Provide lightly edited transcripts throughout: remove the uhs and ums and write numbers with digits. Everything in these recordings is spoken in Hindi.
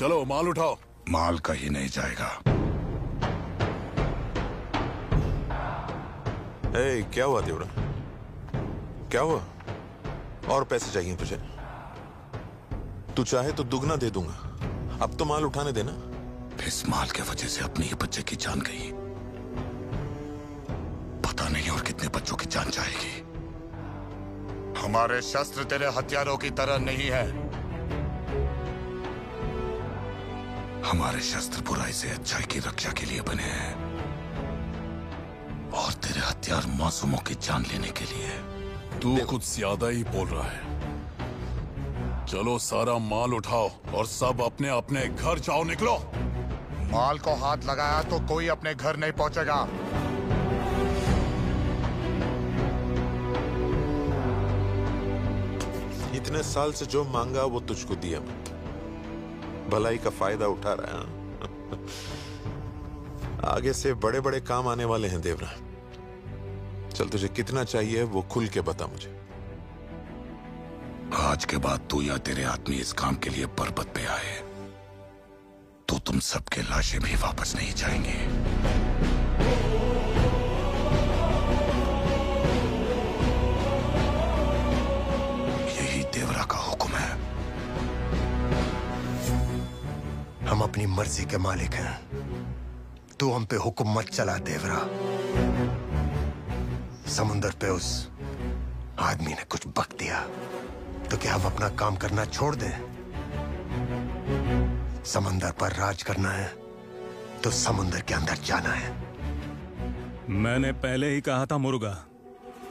चलो माल उठाओ। माल कहीं नहीं जाएगा। क्या हुआ देवरा? क्या हुआ? और पैसे चाहिए तुझे? तू चाहे तो दुगना दे दूंगा। अब तो माल उठाने देना। इस माल के वजह से अपने ही बच्चे की जान गई, पता नहीं और कितने बच्चों की जान जाएगी। हमारे शस्त्र तेरे हथियारों की तरह नहीं है। हमारे शस्त्र बुराई से अच्छाई की रक्षा के लिए बने हैं और तेरे हथियार मासूमों की जान लेने के लिए। तू कुछ ज्यादा ही बोल रहा है। चलो सारा माल उठाओ और सब अपने अपने घर जाओ। निकलो। माल को हाथ लगाया तो कोई अपने घर नहीं पहुंचेगा। इतने साल से जो मांगा वो तुझको दिया। भलाई का फायदा उठा रहा है। आगे से बड़े बड़े काम आने वाले हैं देवरा। चल तुझे कितना चाहिए वो खुल के बता मुझे। आज के बाद तू या तेरे आदमी इस काम के लिए पर्वत पे आए तो तुम सबके लाशें भी वापस नहीं जाएंगे। यही देवरा का हुक्म है। हम अपनी मर्जी के मालिक हैं। तू हम पे हुक्म मत चला देवरा। समुंदर पे उस आदमी ने कुछ बक दिया तो क्या हम अपना काम करना छोड़ दें? समंदर पर राज करना है तो समुंदर के अंदर जाना है। मैंने पहले ही कहा था मुर्गा,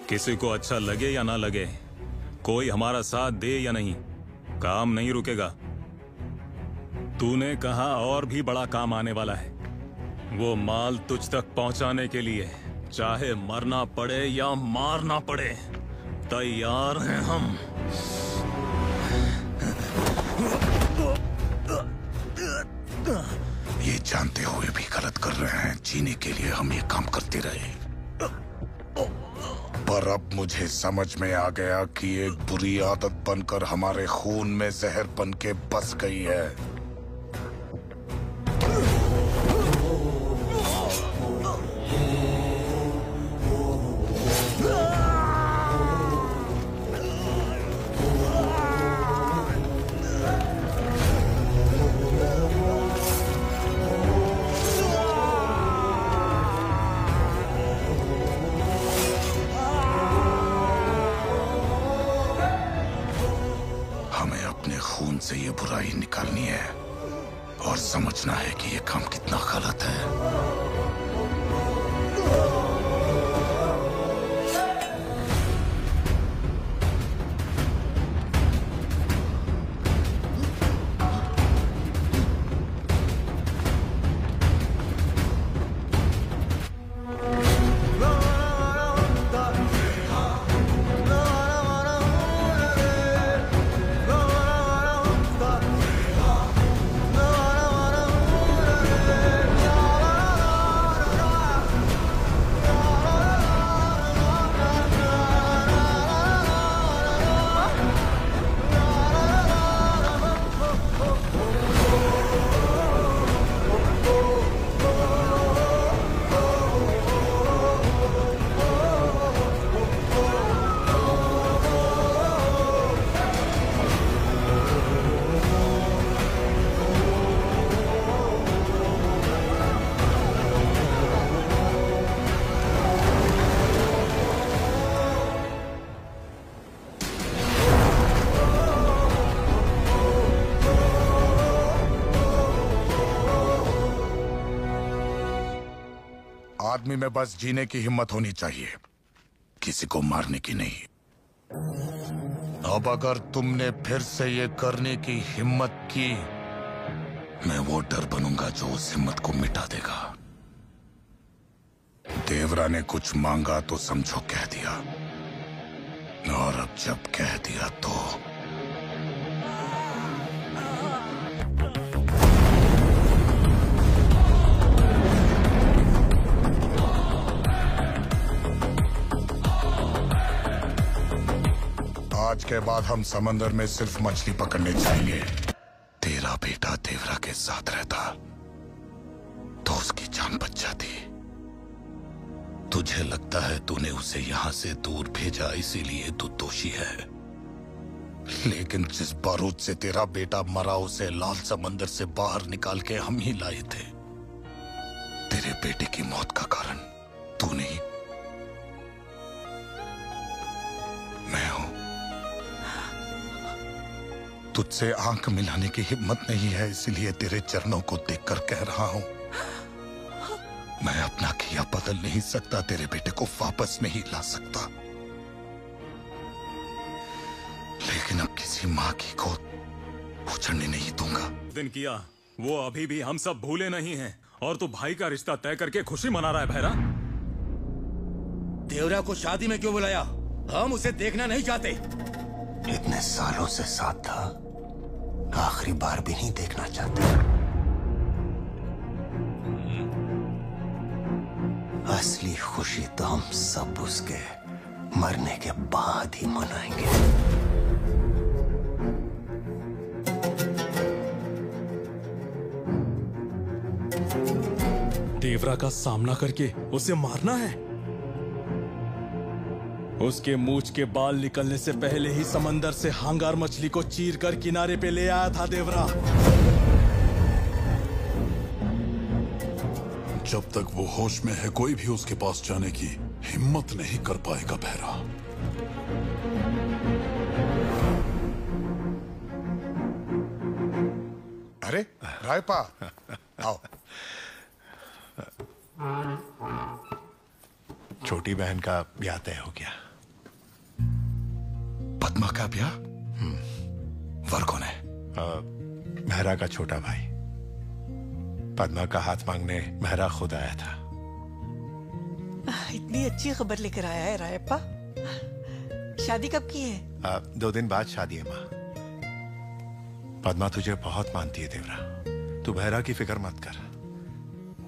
किसी को अच्छा लगे या ना लगे, कोई हमारा साथ दे या नहीं, काम नहीं रुकेगा। तूने कहा और भी बड़ा काम आने वाला है। वो माल तुझ तक पहुंचाने के लिए चाहे मरना पड़े या मारना पड़े, तैयार हैं हम। ये जानते हुए भी गलत कर रहे हैं। जीने के लिए हम ये काम करते रहे, पर अब मुझे समझ में आ गया कि एक बुरी आदत बनकर हमारे खून में जहर बन के बस गई है। से ये बुराई निकालनी है और समझना है कि ये काम कितना गलत है। आदमी में बस जीने की हिम्मत होनी चाहिए, किसी को मारने की नहीं। अब अगर तुमने फिर से ये करने की हिम्मत की, मैं वो डर बनूंगा जो उस हिम्मत को मिटा देगा। देवरा ने कुछ मांगा तो समझो कह दिया, और अब जब कह दिया तो आज के बाद हम समंदर में सिर्फ मछली पकड़ने जाएंगे। तेरा बेटा बेटा देवरा के साथ रहता तो उसकी जान बच जाती। तुझे लगता है तूने उसे यहां से दूर भेजा इसीलिए तू दोषी है, लेकिन जिस बारूद से तेरा बेटा मरा उसे लाल समंदर से बाहर निकाल के हम ही लाए थे। तेरे बेटे की मौत का कारण तू नहीं, मैं हूं। तुझसे आंख मिलाने की हिम्मत नहीं है, इसलिए तेरे चरणों को देखकर कह रहा हूं, मैं अपना किया बदल नहीं सकता, तेरे बेटे को वापस नहीं ला सकता, लेकिन अब किसी मां की गोद उछड़ने नहीं दूंगा। दिन किया वो अभी भी हम सब भूले नहीं हैं, और तू भाई का रिश्ता तय करके खुशी मना रहा है भैरा। देवरा को शादी में क्यों बुलाया? हम उसे देखना नहीं चाहते। इतने सालों से साथ था, आखिरी बार भी नहीं देखना चाहते। असली खुशी तो हम सब उसके मरने के बाद ही मनाएंगे। देवरा का सामना करके उसे मारना है? उसके मूंछ के बाल निकलने से पहले ही समंदर से हांगार मछली को चीर कर किनारे पे ले आया था देवरा। जब तक वो होश में है कोई भी उसके पास जाने की हिम्मत नहीं कर पाएगा भैरा। अरे रायपा, आओ। छोटी बहन का ब्याह तय हो गया। पद्मा का ब्याह? वर कौन है? मेहरा का छोटा भाई। पद्मा का हाथ मांगने मेहरा खुद आया था। इतनी अच्छी खबर लेकर आया है रायप्पा। शादी कब की है? 2 दिन बाद शादी है माँ। पद्मा तुझे बहुत मानती है देवरा, तू मेहरा की फिक्र मत कर,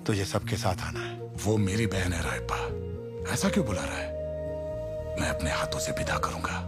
तुझे सबके साथ आना है। वो मेरी बहन है रायपा, ऐसा क्यों बुला रहा है? मैं अपने हाथों से विदा करूंगा।